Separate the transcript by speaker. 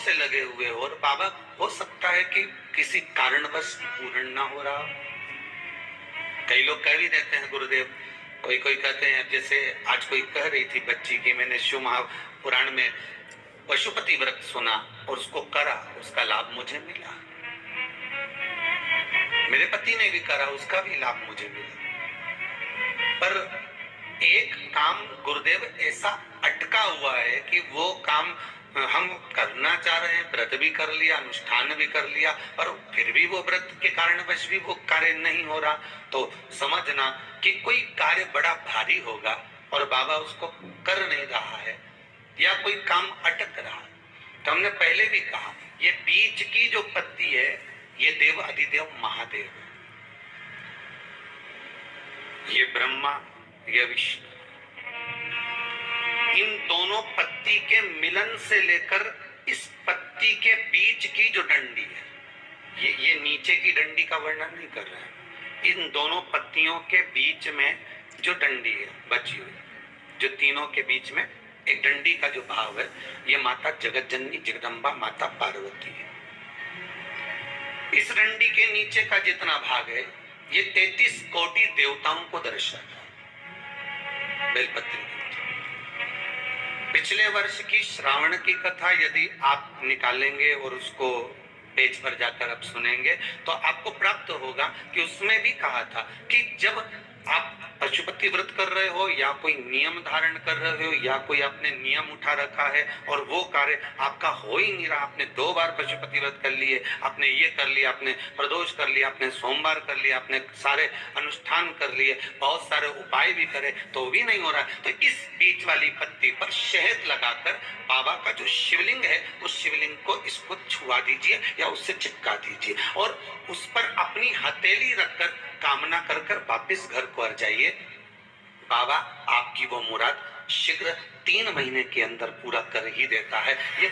Speaker 1: से लगे हुए हो, और बाबा हो सकता है कि किसी कारणवश पूर्ण ना हो रहा। कई लोग कह भी देते हैं गुरुदेव, कोई कोई कहते हैं, जैसे आज कोई कह रही थी बच्ची की, मैंने शिव महापुराण में पशुपति व्रत सुना और उसको करा, उसका लाभ मुझे मिला। मेरे पति ने भी करा, उसका भी लाभ मुझे मिला। पर एक काम गुरुदेव ऐसा अटका हुआ है कि वो काम हम करना चाह रहे हैं, व्रत भी कर लिया, अनुष्ठान भी कर लिया, पर फिर भी वो व्रत के कारणवश भी वो कार्य नहीं हो रहा। तो समझना कि कोई कार्य बड़ा भारी होगा और बाबा उसको कर नहीं रहा है, या कोई काम अटक रहा है। तो हमने पहले भी कहा, ये बीच की जो पत्ती है, ये देव अधिदेव महादेव, ये ब्रह्मा, ये विष्णु, इन दोनों पत्ती के मिलन से लेकर इस पत्ती के बीच की जो डंडी है, ये नीचे की डंडी का वर्णन नहीं कर रहे हैं, इन दोनों पत्तियों के बीच में जो डंडी है बची हुई, जो तीनों के बीच में एक डंडी का जो भाव है, ये माता जगत जननी जगदम्बा माता पार्वती है। इस डंडी के नीचे का जितना भाग है, ये 33 कोटि देवताओं को दर्शाता है। बेलपत्री पिछले वर्ष की श्रावण की कथा यदि आप निकालेंगे और उसको पेज पर जाकर आप सुनेंगे तो आपको प्राप्त होगा कि उसमें भी कहा था कि जब आप पशुपति व्रत कर रहे हो, या कोई नियम धारण कर रहे हो, या कोई आपने नियम उठा रखा है और वो कार्य आपका हो ही नहीं रहा, आपने 2 बार पशुपति व्रत कर लिए, आपने ये कर लिया, आपने प्रदोष कर लिया, आपने सोमवार कर लिया, आपने सारे अनुष्ठान कर लिए, बहुत सारे उपाय भी करे, तो भी नहीं हो रहा, तो इस बीच वाली पत्ती पर शहद लगाकर बाबा का जो शिवलिंग है, उस शिवलिंग को इसको छुआ दीजिए या उससे चिपका दीजिए, और उस पर अपनी हथेली रखकर कामना कर कर वापिस घर को आ जाइए। बाबा आपकी वो मुराद शीघ्र 3 महीने के अंदर पूरा कर ही देता है, ये